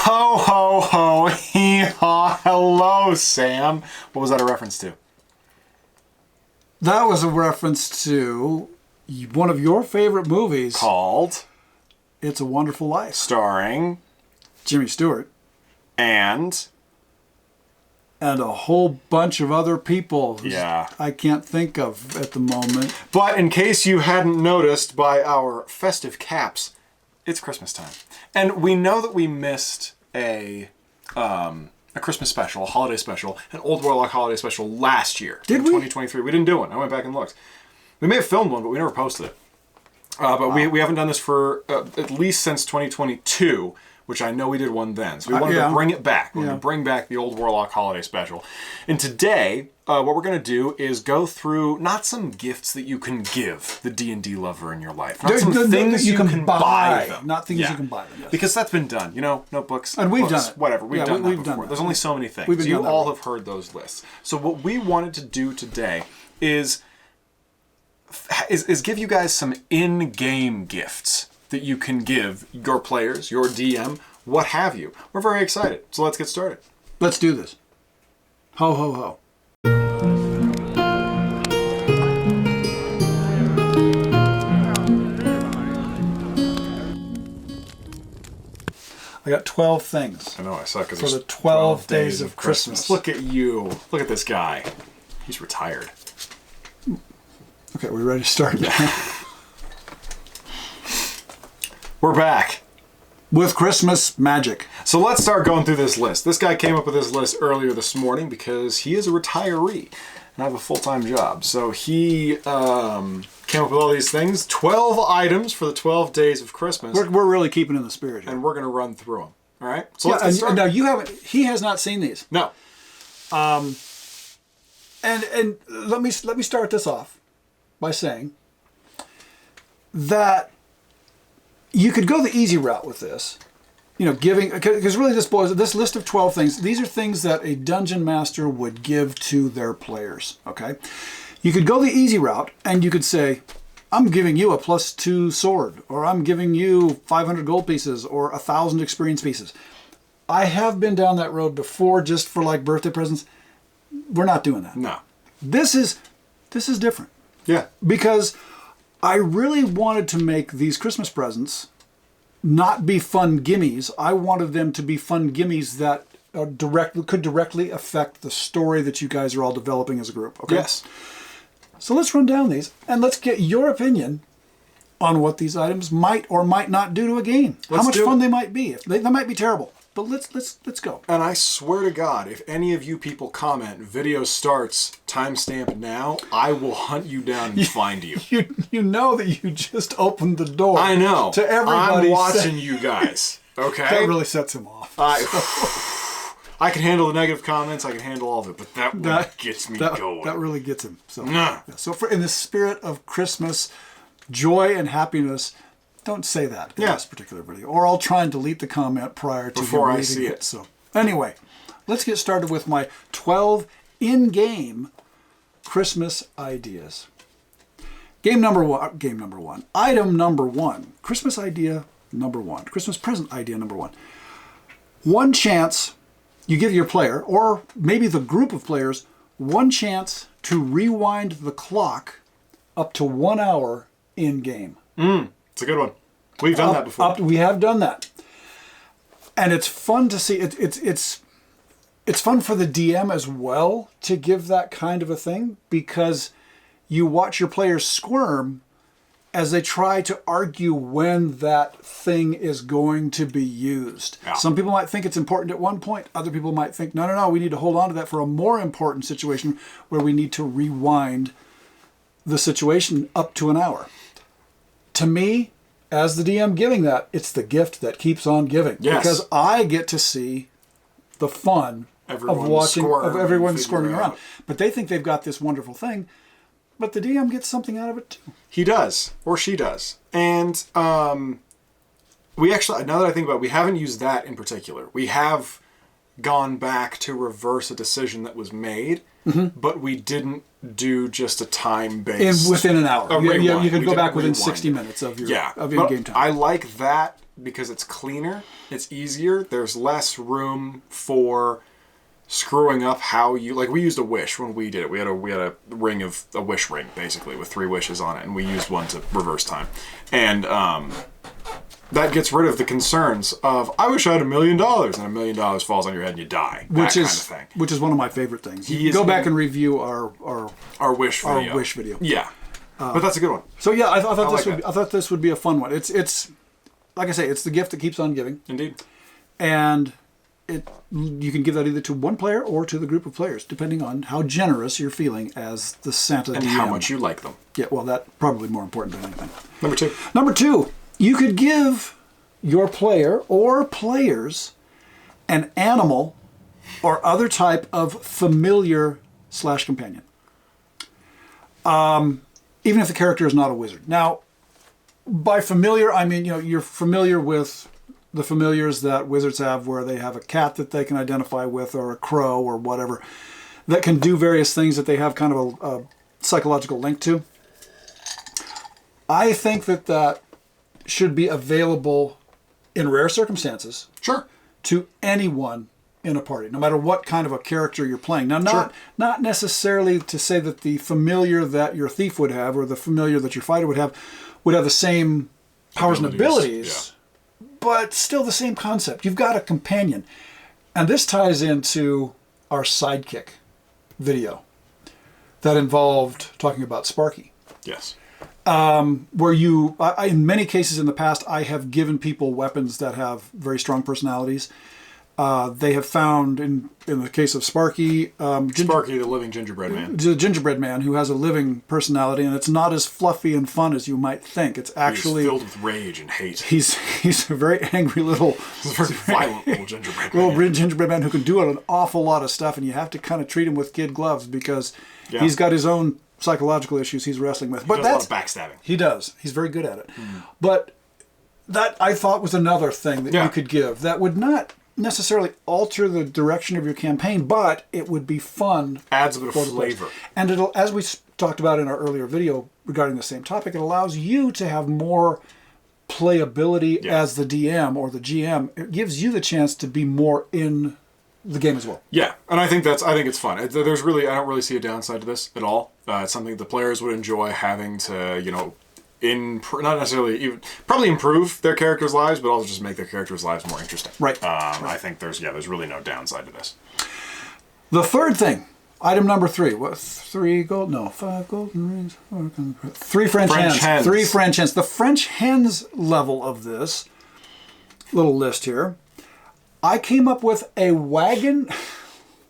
Ho, ho, ho, hee-haw, hello, Sam. What was that a reference to? That was a reference to one of your favorite movies. Called It's a Wonderful Life. Starring Jimmy Stewart. And a whole bunch of other people whose Yeah. I can't think of at the moment. But in case you hadn't noticed by our festive caps, it's Christmas time. And we know that we missed a Christmas special, a holiday special, an Old Warlock holiday special last year. Did in we? 2023. We didn't do one. I went back and looked. We may have filmed one, but we never posted it. But we haven't done this for at least since 2022, which I know we did one then. So we wanted to bring it back. We wanted to bring back the Old Warlock holiday special. And today, what we're going to do is go through not some gifts that you can give the D&D lover in your life. Not some things you can buy them. Not things you can buy them. Yes. Because that's been done. You know, notebooks, and we've books, done it. Whatever. We've done that before. There's only so many things. You all have heard those lists. So what we wanted to do today is give you guys some in-game gifts that you can give your players, your DM, what have you. We're very excited. So let's get started. Let's do this. Ho, ho, ho. I got 12 things. I know, I suck. For the 12 days of Christmas. Look at you. Look at this guy. He's retired. Okay, we ready to start? We're back. With Christmas magic. So let's start going through this list. This guy came up with this list earlier this morning because he is a retiree and I have a full-time job. So he came up with all these things. 12 items for the 12 days of Christmas. We're really keeping in the spirit here. And we're going to run through them. All right? So let's get started. Now, he has not seen these. No. And let me start this off by saying that you could go the easy route with this, giving, because really this list of 12 things, these are things that a dungeon master would give to their players, okay? You could go the easy route and you could say, I'm giving you a +2 sword, or I'm giving you 500 gold pieces or 1,000 experience pieces. I have been down that road before just for like birthday presents. We're not doing that. No. This is different. Yeah. Because I really wanted to make these Christmas presents not be fun gimmies. I wanted them to be fun gimmies that could directly affect the story that you guys are all developing as a group. Okay? Yes. So let's run down these and let's get your opinion on what these items might or might not do to a game. How much fun they might be. They might be terrible. But let's go. And I swear to God, if any of you people comment, video starts, timestamp now, I will hunt you down and find you. You know that you just opened the door. I know. To everybody. I'm watching you guys. Okay? That really sets him off. I can handle the negative comments. I can handle all of it, but that gets me going. That really gets him. So, Nah. So in the spirit of Christmas, joy and happiness, don't say that in this particular video, or I'll try and delete the comment prior to before I see it. So anyway, let's get started with my 12 in-game Christmas ideas. Item number one. Christmas idea number one. Christmas present idea number one. One chance you give your player, or maybe the group of players, one chance to rewind the clock up to 1 hour in-game. It's a good one. We've done that before. We have done that. And it's fun to see. It's fun for the DM as well to give that kind of a thing, because you watch your players squirm as they try to argue when that thing is going to be used. Yeah. Some people might think it's important at one point. Other people might think, no, we need to hold on to that for a more important situation where we need to rewind the situation up to an hour. To me, as the DM giving that, it's the gift that keeps on giving. Yes. Because I get to see the fun of everyone squirming around. But they think they've got this wonderful thing, but the DM gets something out of it too. He does, or she does. And we actually, now that I think about it, we haven't used that in particular. We have gone back to reverse a decision that was made but we didn't do just a time-based... Within an hour. You could go back within rewind 60 minutes of your of in-game time. I like that because it's cleaner, it's easier, there's less room for screwing up how you... Like, we used a wish when we did it. We had a wish ring, basically, with 3 wishes on it, and we used one to reverse time. And that gets rid of the concerns of, I wish I had $1 million, and $1 million falls on your head and you die. That kind of thing. Which is one of my favorite things. Go back and review our wish video. Our wish video. Yeah. But that's a good one. So yeah, I thought this would be a fun one. It's like I say, it's the gift that keeps on giving. Indeed. And you can give that either to one player or to the group of players, depending on how generous you're feeling as the Santa and DM. How much you like them. Yeah, well, that's probably more important than anything. Number 2. You could give your player or players an animal or other type of familiar/companion. Even if the character is not a wizard. Now, by familiar, I mean, you're familiar with the familiars that wizards have, where they have a cat that they can identify with, or a crow, or whatever, that can do various things that they have kind of a psychological link to. I think that should be available in rare circumstances. Sure. To anyone in a party, no matter what kind of a character you're playing. Now, not necessarily to say that the familiar that your thief would have, or the familiar that your fighter would have the same powers and abilities, but still the same concept. You've got a companion. And this ties into our sidekick video that involved talking about Sparky. Yes. Where in many cases in the past, I have given people weapons that have very strong personalities. They have found, in the case of Sparky... Sparky, the living gingerbread man. The gingerbread man who has a living personality, and it's not as fluffy and fun as you might think. It's actually... He's filled with rage and hate. He's a very angry little... He's a very violent little gingerbread man. Little gingerbread man who can do an awful lot of stuff, and you have to kind of treat him with kid gloves because he's got his own psychological issues he's wrestling with. He does a lot of backstabbing. He does. He's very good at it. But that, I thought, was another thing that you could give that would not necessarily alter the direction of your campaign, but it would be fun. Adds a bit of flavor. And it'll, as we talked about in our earlier video regarding the same topic, it allows you to have more playability as the DM or the GM. It gives you the chance to be more in the game as well. Yeah, and I think it's fun. I don't really see a downside to this at all. It's something the players would enjoy having to, not necessarily even probably improve their characters' lives, but also just make their characters' lives more interesting. Right. I think there's really no downside to this. The third thing, item number 3. What? 5 golden rings. 3 French hens. 3 French hens. The French hens level of this little list here, I came up with a wagon.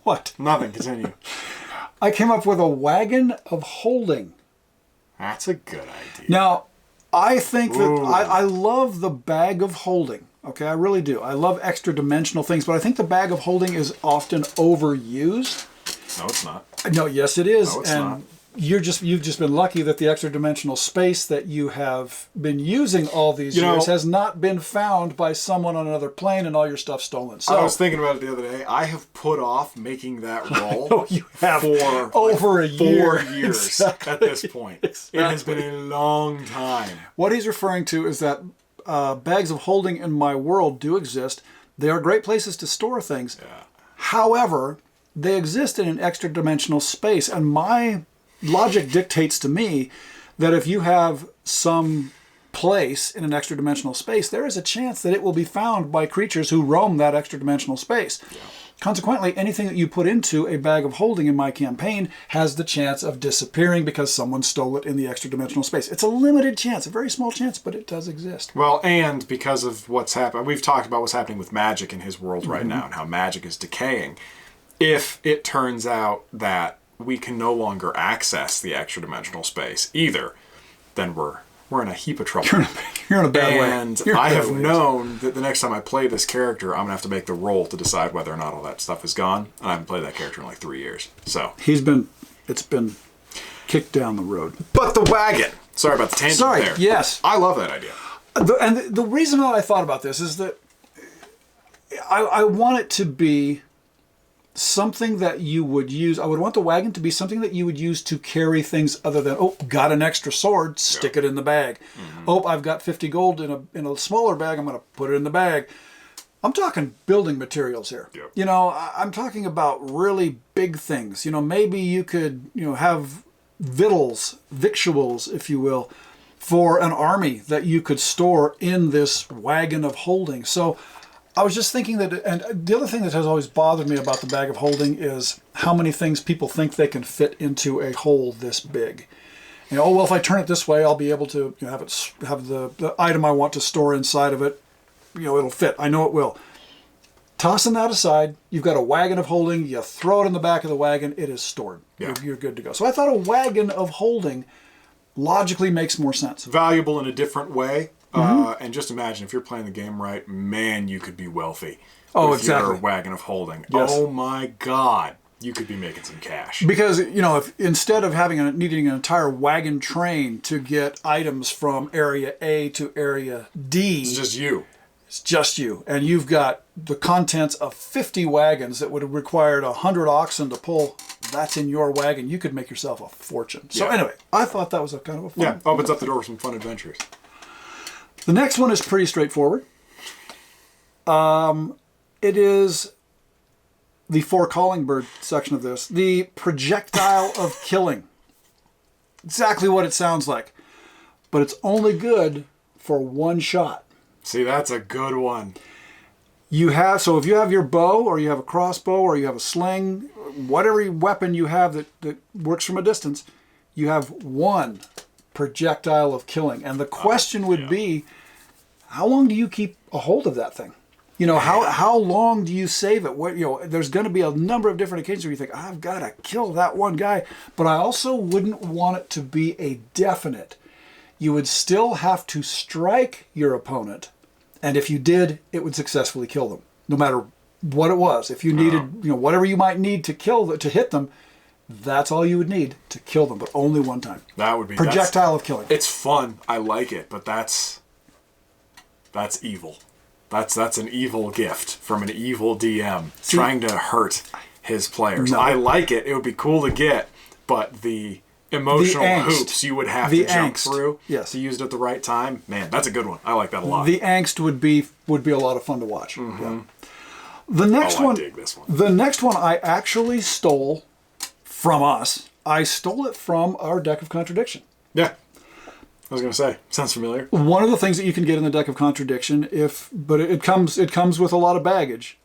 What? Nothing. Continue. I came up with a wagon of holding. That's a good idea. Now, I think that I love the bag of holding. Okay, I really do. I love extra dimensional things, but I think the bag of holding is often overused. No, it's not. No, yes, it is. No, it's not. You've just been lucky that the extra dimensional space that you have been using all these years has not been found by someone on another plane and all your stuff stolen. So I was thinking about it the other day. I have put off making that roll you have for over a year. 4 years at this point. Exactly. It has been a long time. What he's referring to is that bags of holding in my world do exist. They are great places to store things. Yeah. However, they exist in an extra dimensional space, and my logic dictates to me that if you have some place in an extra dimensional space, there is a chance that it will be found by creatures who roam that extra dimensional space. Yeah. Consequently, anything that you put into a bag of holding in my campaign has the chance of disappearing because someone stole it in the extra dimensional space. It's a limited chance, a very small chance, but it does exist. Well, and because of what's happened, we've talked about what's happening with magic in his world right now and how magic is decaying. If it turns out that we can no longer access the extra dimensional space either, then we're in a heap of trouble. You're in a bad way. And I have known that the next time I play this character, I'm going to have to make the roll to decide whether or not all that stuff is gone. And I haven't played that character in like 3 years. So it's been kicked down the road. But the wagon. Sorry about the tangent there. Yes. I love that idea. And the reason that I thought about this is that I want it to be something that you would use. I would want the wagon to be something that you would use to carry things other than, oh, got an extra sword, stick it in the bag. Oh, I've got 50 gold in a smaller bag, I'm going to put it in the bag. I'm talking building materials here. Yep. You know, I'm talking about really big things. You know, maybe you could, have victuals, if you will, for an army that you could store in this wagon of holding. So I was just thinking that, and the other thing that has always bothered me about the bag of holding is how many things people think they can fit into a hole this big. Oh, well, if I turn it this way, I'll be able to have the item I want to store inside of it. It'll fit. I know it will. Tossing that aside, you've got a wagon of holding. You throw it in the back of the wagon. It is stored. Yeah. You're good to go. So I thought a wagon of holding logically makes more sense. Valuable in a different way. And just imagine if you're playing the game right, man, you could be wealthy. Oh, with exactly. Your wagon of holding. Yes. Oh my God. You could be making some cash. Because, if instead of needing an entire wagon train to get items from area A to area D. It's just you. It's just you. And you've got the contents of 50 wagons that would have required 100 oxen to pull. That's in your wagon. You could make yourself a fortune. So anyway, I thought that was a kind of a fun. Yeah, opens up the door for some fun adventures. The next one is pretty straightforward. It is the four calling bird section of this. The projectile of killing. Exactly what it sounds like. But it's only good for one shot. See, that's a good one. So if you have your bow, or you have a crossbow, or you have a sling, whatever weapon you have that works from a distance, you have one projectile of killing. And the question would be, how long do you keep a hold of that thing? How long do you save it? There's going to be a number of different occasions where you think, I've got to kill that one guy. But I also wouldn't want it to be a definite. You would still have to strike your opponent. And if you did, it would successfully kill them, no matter what it was. If you needed, whatever you might need to hit them, that's all you would need to kill them, but only one time. That would be projectile of killing. It's fun. I like it, but that's evil. That's an evil gift from an evil DM trying to hurt his players. No. I like it. It would be cool to get, but the emotional hoops you would have to jump through to use it at the right time. Man, that's a good one. I like that a lot. The angst would be a lot of fun to watch. Yeah. The next one, I dig this one. The next one I actually stole from us. I stole it from our deck of contradiction. Yeah. I was going to say, sounds familiar. One of the things that you can get in the deck of contradiction, but it comes with a lot of baggage.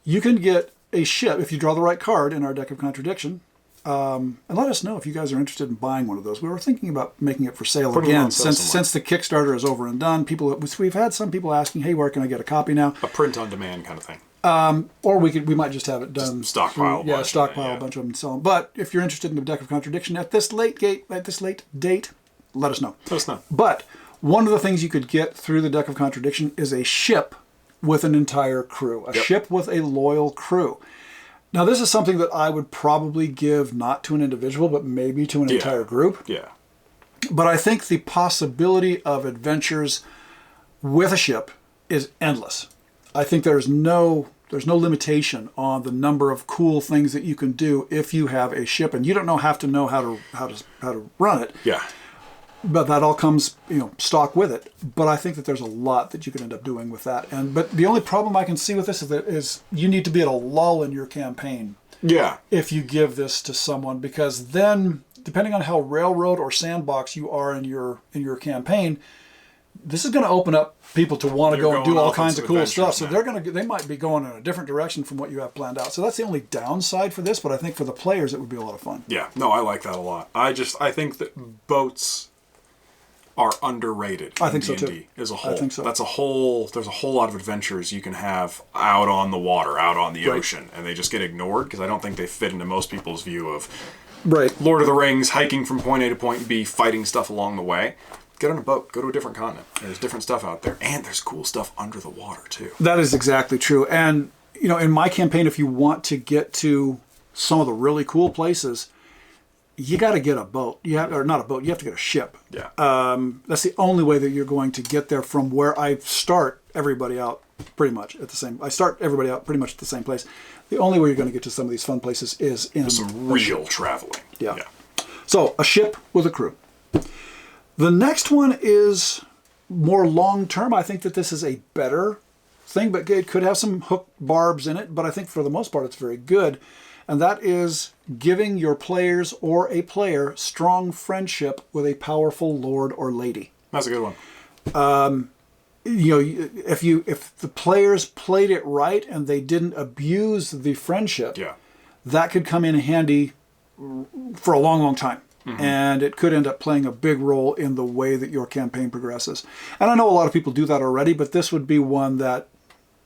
You can get a ship if you draw the right card in our deck of contradiction. And let us know if you guys are interested in buying one of those. We were thinking about making it for sale again since the Kickstarter is over and done. We've had some people asking, "Hey, where can I get a copy now?" A print on demand kind of thing. Or we might just have it done. Just stockpile. A bunch of them and sell them. But if you're interested in the deck of contradiction at this late date, let us know. Let us know. But one of the things you could get through the deck of contradiction is a ship with an entire crew, a ship with a loyal crew. Now, this is something that I would probably give not to an individual, but maybe to an entire group. Yeah. But I think the possibility of adventures with a ship is endless. I think there's no limitation on the number of cool things that you can do if you have a ship, and you don't have to know how to run it. Yeah. But that all comes, stock with it. But I think that there's a lot that you could end up doing with that. But the only problem I can see with this is you need to be at a lull in your campaign. Yeah. If you give this to someone, because then, depending on how railroad or sandbox you are in your campaign, this is going to open up people to want to go and do all kinds of cool stuff. So they might be going in a different direction from what you have planned out. So that's the only downside for this. But I think for the players, it would be a lot of fun. Yeah. No, I like that a lot. I think that boats are underrated. I think so too. As a whole. I think so. There's a whole lot of adventures you can have out on the water, out on the ocean, and they just get ignored because I don't think they fit into most people's view of Lord of the Rings, hiking from point A to point B, fighting stuff along the way. Get on a boat, go to a different continent. There's different stuff out there, and there's cool stuff under the water too. That is exactly true. And in my campaign, if you want to get to some of the really cool places, you got to get a boat. You have to get a ship. Yeah. That's the only way that you're going to get there from where I start everybody out pretty much at the same. I start everybody out pretty much at the same place. The only way you're going to get to some of these fun places is in some real traveling. Yeah. So a ship with a crew. The next one is more long term. I think that this is a better thing, but it could have some hook barbs in it. But I think for the most part, it's very good. And that is giving your players or a player strong friendship with a powerful lord or lady. That's a good one. If the players played it right and they didn't abuse the friendship, that could come in handy for a long, long time. Mm-hmm. And it could end up playing a big role in the way that your campaign progresses. And I know a lot of people do that already, but this would be one that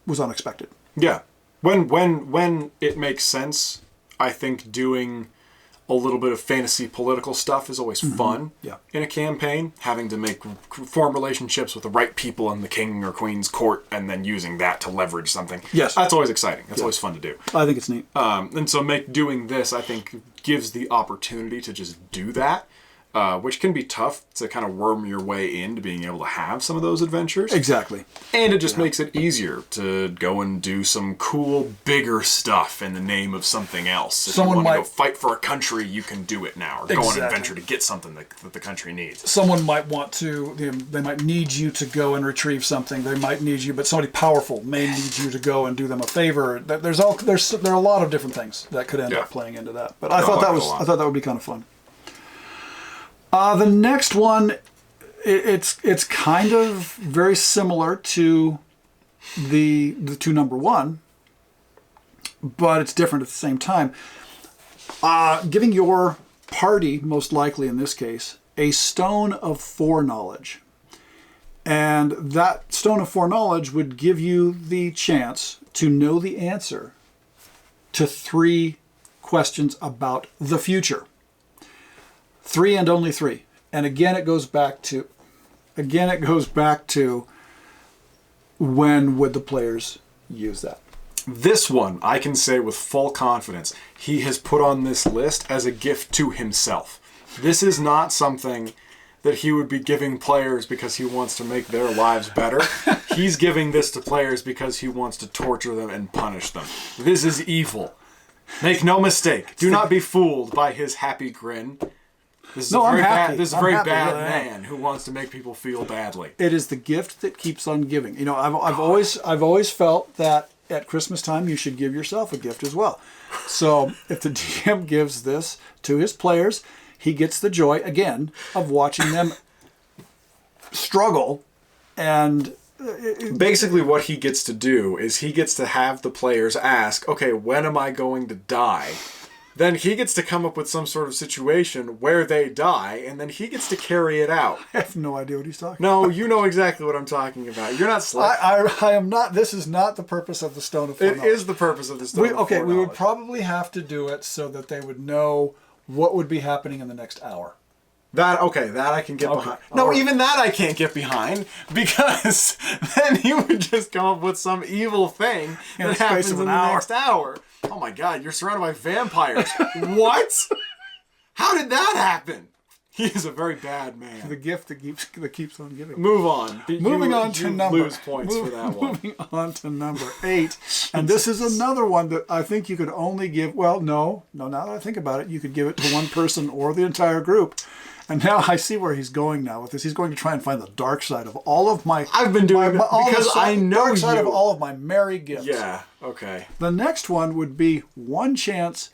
was unexpected. Yeah. When it makes sense, I think doing a little bit of fantasy political stuff is always fun in a campaign. Having to form relationships with the right people in the king or queen's court and then using that to leverage something. Yes. That's always exciting. That's always fun to do. I think it's neat. And so doing this, I think, gives the opportunity to just do that, which can be tough to kind of worm your way into being able to have some of those adventures. Exactly. And it just makes it easier to go and do some cool, bigger stuff in the name of something else. If Someone you want might to go fight for a country, you can do it now. Or go on an adventure to get something that the country needs. Someone might want to, they might need you to go and retrieve something. They might need you, but somebody powerful may need you to go and do them a favor. There are a lot of different things that could end up playing into that. But I thought that would be kind of fun. The next one, it's kind of very similar to the two number one, but it's different at the same time. Giving your party, most likely in this case, a stone of foreknowledge. And that stone of foreknowledge would give you the chance to know the answer to 3 questions about the future. 3 and only 3. And again, it goes back to when would the players use that? This one, I can say with full confidence, he has put on this list as a gift to himself. This is not something that he would be giving players because he wants to make their lives better. He's giving this to players because he wants to torture them and punish them. This is evil. Make no mistake. Do not be fooled by his happy grin. This is a very bad man who wants to make people feel badly. It is the gift that keeps on giving. You know, I've always felt that at Christmas time you should give yourself a gift as well. So if the DM gives this to his players, he gets the joy again of watching them struggle. And basically what he gets to do is he gets to have the players ask, okay, when am I going to die? Then he gets to come up with some sort of situation where they die, and then he gets to carry it out. I have no idea what he's talking about. No, you know exactly what I'm talking about. You're not slick. I am not. This is not the purpose of the Stone of Foreknowledge. It is the purpose of the Stone of Foreknowledge. We would probably have to do it so that they would know what would be happening in the next hour. That I can get behind. No, even that I can't get behind, because then he would just come up with some evil thing that happens in the next hour. Oh my God, you're surrounded by vampires. What? How did that happen? He is a very bad man. The gift that keeps on giving. Move on. Moving on to number. Lose points for that one. Moving on to number 8. And this is another one that I think you could only give, well, no, now that I think about it, you could give it to one person or the entire group. And now I see where he's going now with this. He's going to try and find the dark side of all of my... I've been doing it because I know dark side of all of my merry gifts. Yeah, okay. The next one would be one chance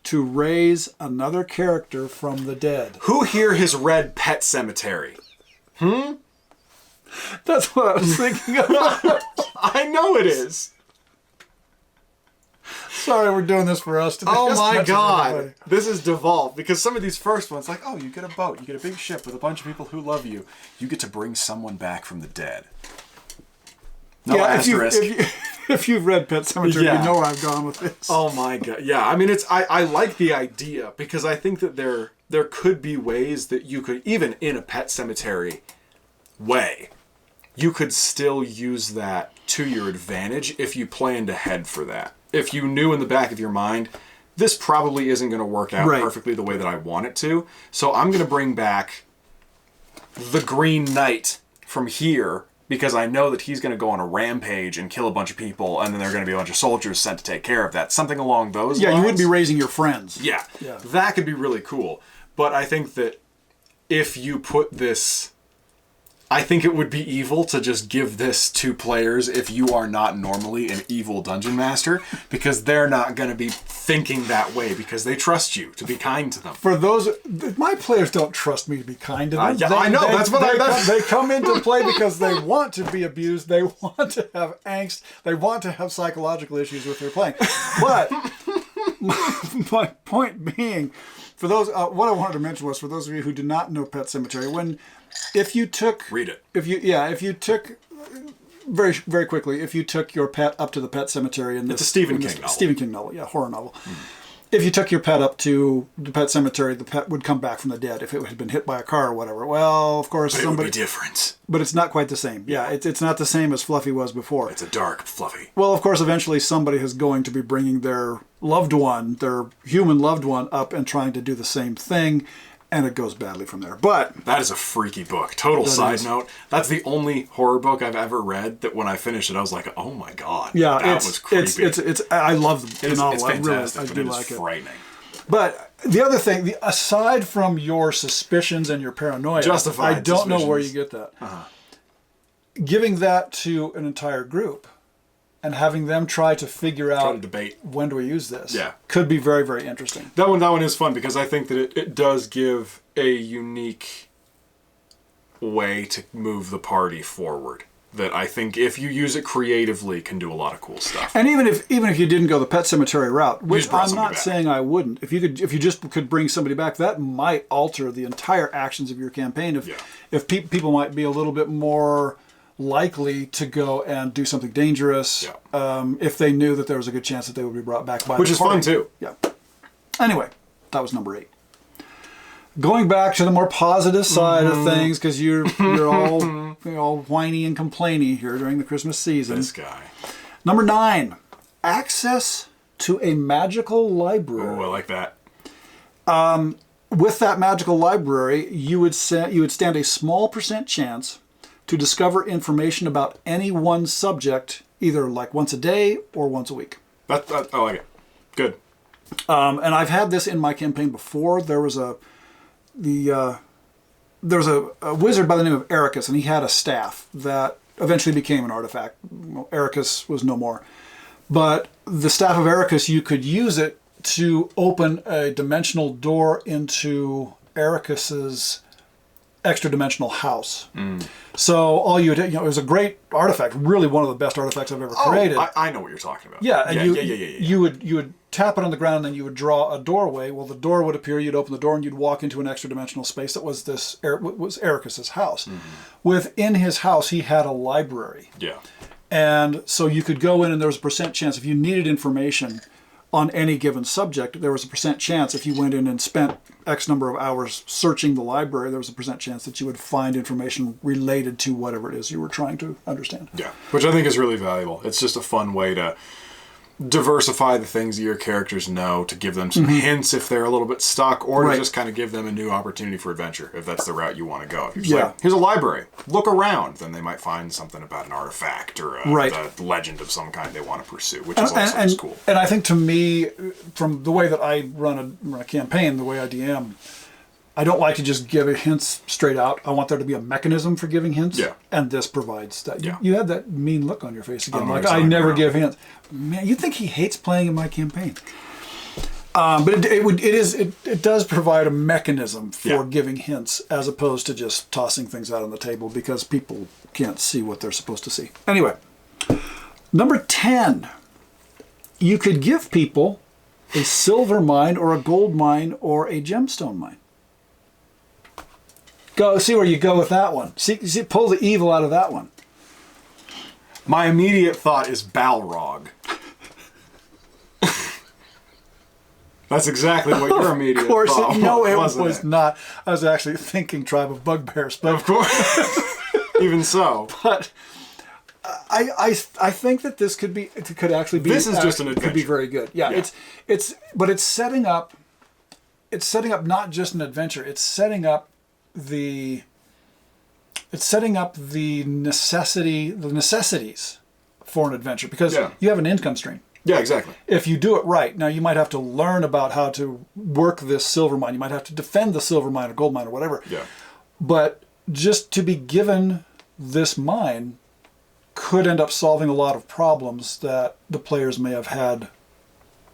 to raise another character from the dead. Who here has read Pet Sematary? That's what I was thinking about. I know it is. Sorry, we're doing this for us today. Oh my God. This is devolved, because some of these first ones, like, oh, you get a boat, you get a big ship with a bunch of people who love you. You get to bring someone back from the dead. No asterisk. If you've read Pet Sematary, you know where I've gone with this. Oh my God. Yeah, I mean, I like the idea, because I think that there could be ways that you could, even in a Pet Sematary way, you could still use that to your advantage if you planned ahead for that. If you knew in the back of your mind, this probably isn't going to work out perfectly the way that I want it to, so I'm going to bring back the Green Knight from here because I know that he's going to go on a rampage and kill a bunch of people, and then there are going to be a bunch of soldiers sent to take care of that. Something along those lines. Yeah, you wouldn't be raising your friends. Yeah, that could be really cool. But I think that if you put this... I think it would be evil to just give this to players if you are not normally an evil dungeon master, because they're not going to be thinking that way because they trust you to be kind to them. For those, my players don't trust me to be kind to them. I know, that's what they come into play because they want to be abused, they want to have angst, they want to have psychological issues with their playing. But my point being, for those, what I wanted to mention was, for those of you who do not know Pet Sematary, if you took... Read it. If you took... Very, very quickly, if you took your pet up to the Pet Cemetery... It's a Stephen King novel. Stephen King novel, yeah, horror novel. If you took your pet up to the Pet Cemetery, the pet would come back from the dead if it had been hit by a car or whatever. Well, of course... But it would be different. But it's not quite the same. Yeah, it's not the same as Fluffy was before. It's a dark Fluffy. Well, of course, eventually somebody is going to be bringing their loved one, their human loved one, up and trying to do the same thing. And it goes badly from there. But that is a freaky book. Total side note. That's the only horror book I've ever read that when I finished it, I was like, "Oh my god!" Yeah, that was creepy. It's I love the novel. It's fantastic, I but do it like is frightening. But the other thing, aside from your suspicions and your paranoia, justified I don't know where you suspicions. get that. Giving that to an entire group and having them try to figure out debate when do we use this, Yeah. could be very, very interesting. That one is fun because I think that it does give a unique way to move the party forward. That I think if you use it creatively can do a lot of cool stuff. And even if you didn't go the Pet Cemetery route, which I'm not back. saying I wouldn't, if you just could bring somebody back, that might alter the entire actions of your campaign. If people might be a little bit more likely to go and do something dangerous, if they knew that there was a good chance that they would be brought back by which the is party. fun too. Yeah. Anyway, that was number 8. Going back to the more positive side of things, because you're all whiny and complainy here during the Christmas season. This guy. Number 9, access to a magical library. Oh, I like that. With that magical library, you would stand a small % chance to discover information about any one subject, either like once a day or once a week. I like it. Good. And I've had this in my campaign before. There was a wizard by the name of Ericus, and he had a staff that eventually became an artifact. Well, Ericus was no more. But the staff of Ericus, you could use it to open a dimensional door into Ericus's extra-dimensional house. So all you did, it was a great artifact, really one of the best artifacts I've ever created. I know what you're talking about. Yeah, and you would tap it on the ground, and then you would draw a doorway. Well, the door would appear, you'd open the door, and you'd walk into an extra-dimensional space that was was Ericus's house. Within his house, he had a library. Yeah. And so you could go in, and there was a % chance, if you needed information on any given subject, there was a % chance if you went in and spent X number of hours searching the library, there was a % chance that you would find information related to whatever it is you were trying to understand. Yeah, which I think is really valuable. It's just a fun way to diversify the things that your characters know, to give them some hints if they're a little bit stuck, or to just kind of give them a new opportunity for adventure if that's the route you want to go. If you're just like, here's a library, look around, then they might find something about an artifact or a legend of some kind they want to pursue, which is also cool. And I think, to me, from the way that I run a campaign, the way I DM, I don't like to just give hints straight out. I want there to be a mechanism for giving hints. Yeah. And this provides that. Yeah. You had that mean look on your face again. Like, I never give hints. Man, you think he hates playing in my campaign. But it does provide a mechanism for giving hints, as opposed to just tossing things out on the table, because people can't see what they're supposed to see. Anyway, number 10. You could give people a silver mine or a gold mine or a gemstone mine. Go see where you go with that one. See, pull the evil out of that one. My immediate thought is Balrog. That's exactly what your immediate thought was. Of course, no, it was not. I was actually thinking Tribe of Bugbears. But of course. Even so. But I think that this could actually be. This is just an adventure. Could be very good. Yeah. But it's setting up. It's setting up not just an adventure. It's setting up the it's setting up the necessities for an adventure, because you have an income stream. Yeah, exactly. If you do it right, now you might have to learn about how to work this silver mine. You might have to defend the silver mine or gold mine or whatever. Yeah. But just to be given this mine could end up solving a lot of problems that the players may have had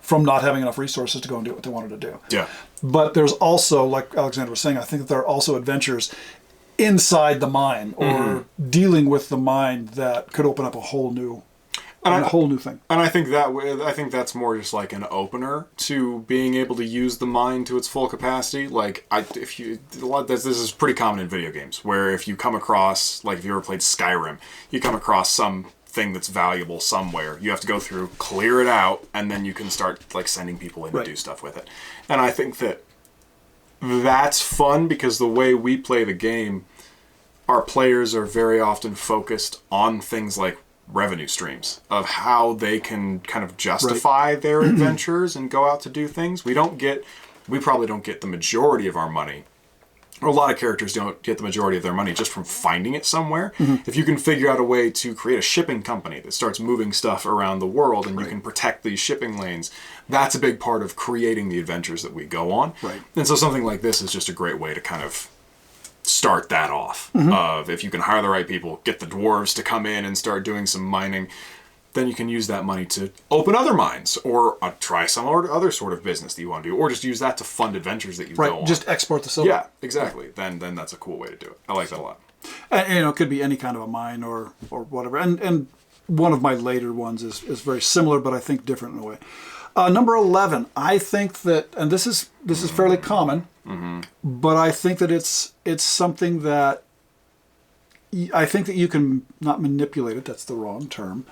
from not having enough resources to go and do what they wanted to do. Yeah. But there's also, like Alexander was saying, I think that there are also adventures inside the mine or dealing with the mine that could open up a whole new thing. And I think that's more just like an opener to being able to use the mind to its full capacity. Like, this is pretty common in video games, where if you come across, like if you ever played Skyrim, you come across something that's valuable somewhere, you have to go through, clear it out, and then you can start like sending people in to do stuff with it. And I think that's fun, because the way we play the game, our players are very often focused on things like revenue streams, of how they can kind of justify their adventures and go out to do things. We probably don't get the majority of our money, or a lot of characters don't get the majority of their money just from finding it somewhere. If you can figure out a way to create a shipping company that starts moving stuff around the world, and you can protect these shipping lanes, that's a big part of creating the adventures that we go on. And so something like this is just a great way to kind of start that off. Of, if you can hire the right people, get the dwarves to come in and start doing some mining, then you can use that money to open other mines, or try some other sort of business that you want to do, or just use that to fund adventures that you go on. Just export the silver. Yeah, exactly. Then that's a cool way to do it. I like that a lot. And, it could be any kind of a mine or whatever. And one of my later ones is very similar, but I think different in a way. Number 11, I think that, and this is fairly common, but I think that it's something that I think that you can not manipulate it. That's the wrong term.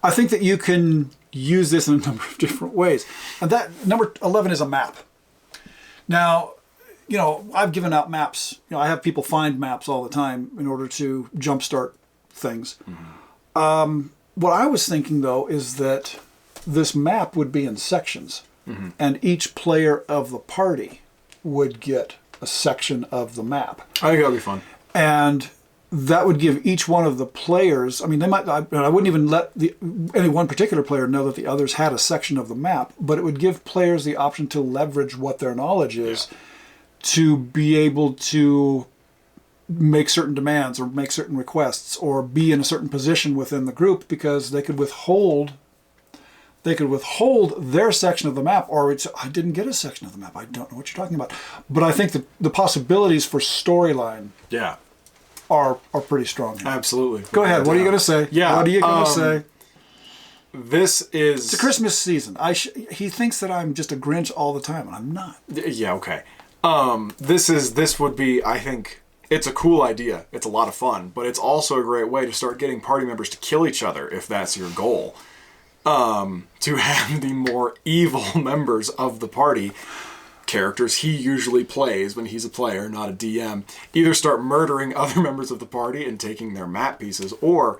I think that you can use this in a number of different ways. And that number 11 is a map. Now, I've given out maps. I have people find maps all the time in order to jumpstart things. What I was thinking, though, is that this map would be in sections, and each player of the party would get a section of the map. I think that would be fun. And that would give each one of the players, I wouldn't even let any one particular player know that the others had a section of the map, but it would give players the option to leverage what their knowledge is to be able to make certain demands or make certain requests or be in a certain position within the group, because they could withhold their section of the map, or I didn't get a section of the map. I don't know what you're talking about. But I think the possibilities for storyline are pretty strong here. Absolutely. Go ahead. What are you going to say? Yeah. What are you going to say? It's a Christmas season. He thinks that I'm just a Grinch all the time, and I'm not. Yeah, okay. This would be, I think, it's a cool idea. It's a lot of fun, but it's also a great way to start getting party members to kill each other if that's your goal. To have the more evil members of the party, characters he usually plays when he's a player, not a DM, either start murdering other members of the party and taking their map pieces, or,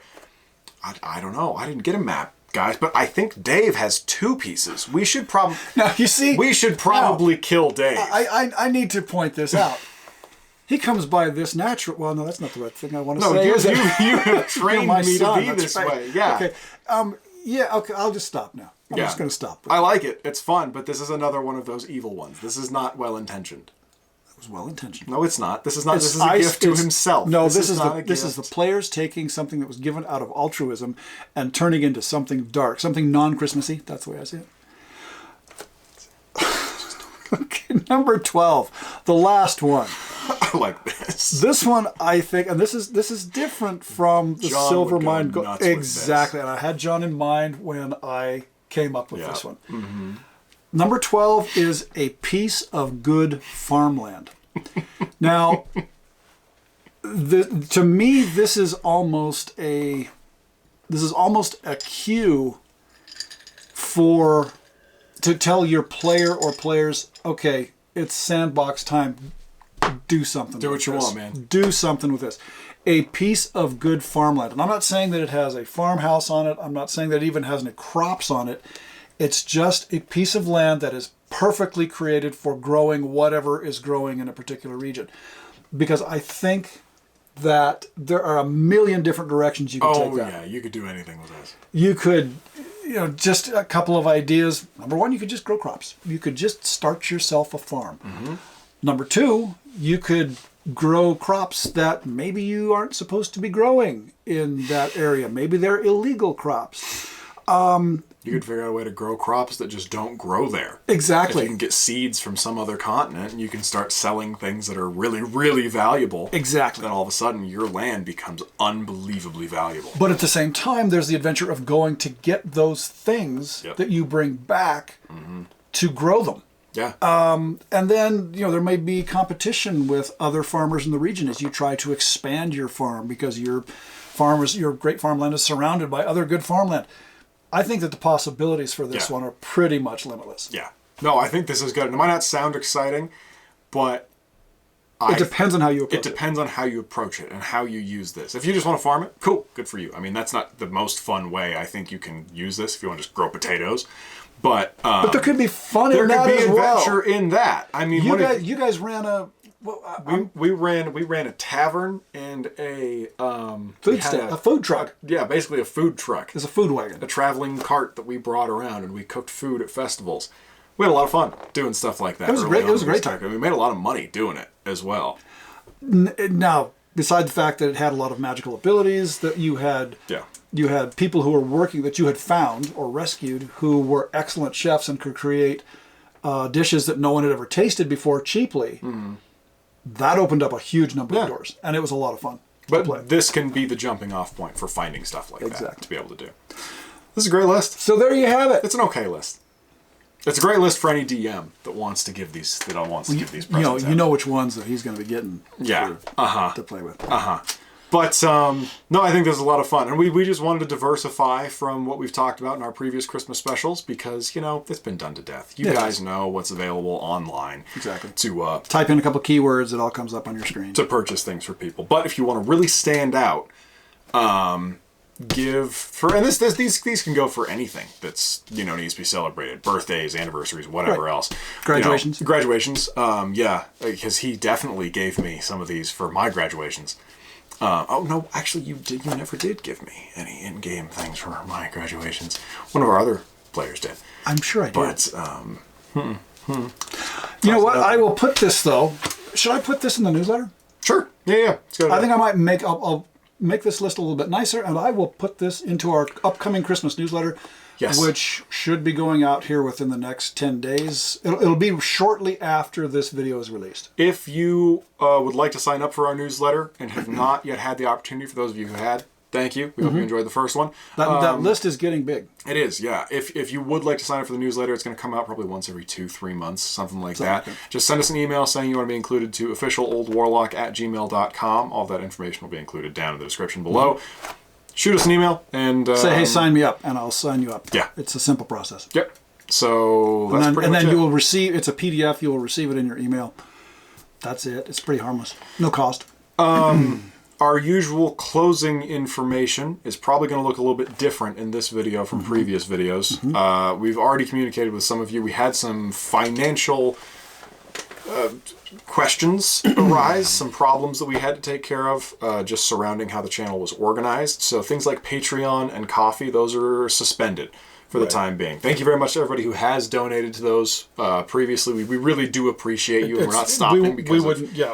I don't know, I didn't get a map, guys, but I think Dave has 2 pieces. We should probably... Now, you see... We should probably kill Dave. I need to point this out. He comes by this natural... Well, no, that's not the right thing I want to say. No, you have trained me to be this way. Yeah. Okay. Okay, I'll just stop now. I'm just going to stop. I like it. It's fun, but this is another one of those evil ones. This is not well-intentioned. It was well-intentioned. No, it's not. This is not. This is a gift to himself. No, this is the players taking something that was given out of altruism and turning into something dark, something non-Christmassy. That's the way I see it. Okay, number 12, the last one. I like this. This one, I think, and this is different from the John Silver would go Mine. nuts Exactly, and I had John in mind when I came up with this one. Number 12 is a piece of good farmland. Now, to me, this is almost a cue to tell your player or players, okay, it's sandbox time. Do something. Do what you want, man. Do something with this. A piece of good farmland. And I'm not saying that it has a farmhouse on it. I'm not saying that it even has any crops on it. It's just a piece of land that is perfectly created for growing whatever is growing in a particular region. Because I think that there are a million different directions you can take that. Oh, yeah, you could do anything with this. You could, just a couple of ideas. Number one, you could just grow crops. You could just start yourself a farm. Mm-hmm. Number two, you could grow crops that maybe you aren't supposed to be growing in that area. Maybe they're illegal crops. You could figure out a way to grow crops that just don't grow there. Exactly. If you can get seeds from some other continent and you can start selling things that are really, really valuable. Exactly. Then all of a sudden your land becomes unbelievably valuable. But at the same time, there's the adventure of going to get those things that you bring back to grow them. Yeah. And then, there may be competition with other farmers in the region as you try to expand your farm because your great farmland is surrounded by other good farmland. I think that the possibilities for this one are pretty much limitless. Yeah. No, I think this is good. It might not sound exciting, but it depends on how you approach it. It depends on how you approach it and how you use this. If you just want to farm it, cool, good for you. I mean, that's not the most fun way I think you can use this if you want to just grow potatoes. But there could be fun in that as well. There could be adventure in that. I mean, you guys ran a... we ran a tavern and a food truck. Yeah, basically a food truck. It's a food wagon. A traveling cart that we brought around, and we cooked food at festivals. We had a lot of fun doing stuff like that. It was great. It was a great time. And we made a lot of money doing it as well. Now, besides the fact that it had a lot of magical abilities, that you had people who were working that you had found or rescued who were excellent chefs and could create dishes that no one had ever tasted before cheaply. Mm-hmm. That opened up a huge number of doors, and it was a lot of fun. But this can be the jumping off point for finding stuff like that to be able to do. This is a great list. So there you have it. It's an okay list. It's a great list for any DM that wants to give these presents. You know which ones that he's going to be getting. To play with. But no, I think this is a lot of fun, and we just wanted to diversify from what we've talked about in our previous Christmas specials because it's been done to death. You guys know what's available online. Exactly. To type in a couple keywords, it all comes up on your screen. To purchase things for people, but if you want to really stand out, these can go for anything that's needs to be celebrated: birthdays, anniversaries, whatever else. Graduations. Graduations. Because he definitely gave me some of these for my graduations. No, actually, you never did give me any in-game things for my graduations. One of our other players did. I'm sure I did. But, you know what? I will put this, though. Should I put this in the newsletter? Sure. Yeah. It's good. I think I might I'll make this list a little bit nicer, and I will put this into our upcoming Christmas newsletter. Yes. Which should be going out here within the next 10 days. It'll be shortly after this video is released. If you would like to sign up for our newsletter and have not yet had the opportunity, for those of you who had, thank you. We hope you enjoyed the first one. That list is getting big. It is, yeah. If you would like to sign up for the newsletter, it's going to come out probably once every 2-3 months, something like that. Okay. Just send us an email saying you want to be included to officialoldwarlock@gmail.com. All that information will be included down in the description below. Shoot us an email and say, hey, sign me up, and I'll sign you up. Yeah. It's a simple process. Yep. So that's pretty much it. And then you will receive, it's a PDF, you will receive it in your email. That's it. It's pretty harmless. No cost. Our usual closing information is probably going to look a little bit different in this video from previous videos. We've already communicated with some of you. We had some financial questions arise, some problems that we had to take care of just surrounding how the channel was organized. So things like Patreon and Ko-fi, those are suspended for the time being. Thank you very much to everybody who has donated to those previously. We really do appreciate you, and we're not stopping because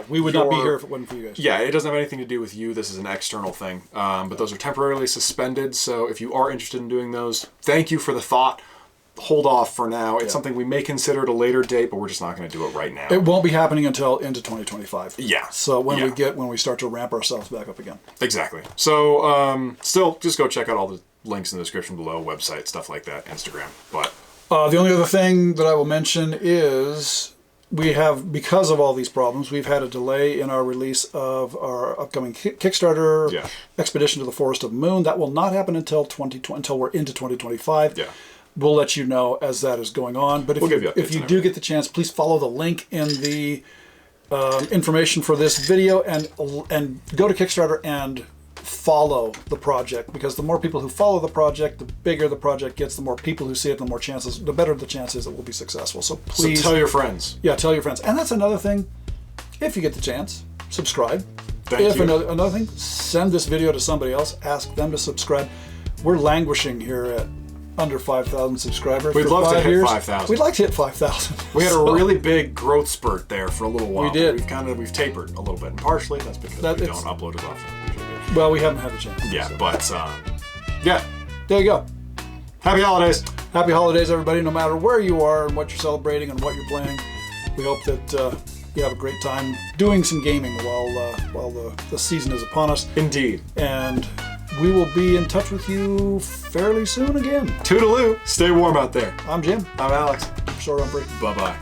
we would not be here if it wasn't for you guys. Yeah, it doesn't have anything to do with you. This is an external thing. But those are temporarily suspended, so if you are interested in doing those, thank you for the thought. Hold off for now. It's something we may consider at a later date, but we're just not going to do it right now. It won't be happening until into 2025. Yeah. So when we start to ramp ourselves back up again. Exactly. So still, just go check out all the links in the description below, website, stuff like that, Instagram. But the only other thing that I will mention is because of all these problems, we've had a delay in our release of our upcoming Kickstarter Expedition to the Forest of Moon. That will not happen until we're into 2025. Yeah. We'll let you know as that is going on. But if you do get the chance, please follow the link in the information for this video and go to Kickstarter and follow the project, because the more people who follow the project, the bigger the project gets, the more people who see it, the better the chances it will be successful. So please tell your friends. Yeah, tell your friends. And that's another thing. If you get the chance, subscribe. Thank you. Another thing, send this video to somebody else. Ask them to subscribe. We're languishing here at under 5,000 subscribers. We'd love to hit 5,000. We'd like to hit 5,000. We had a really big growth spurt there for a little while. We did. We've tapered a little bit, and partially that's because we don't upload as often as we should be. Well, we haven't had the chance. Yeah, so. but yeah. There you go. Happy holidays. Happy holidays, everybody, no matter where you are and what you're celebrating and what you're playing. We hope that you have a great time doing some gaming while the season is upon us. Indeed. And we will be in touch with you fairly soon again. Toodaloo. Stay warm out there. I'm Jim. I'm Alex. Short on break. Bye-bye.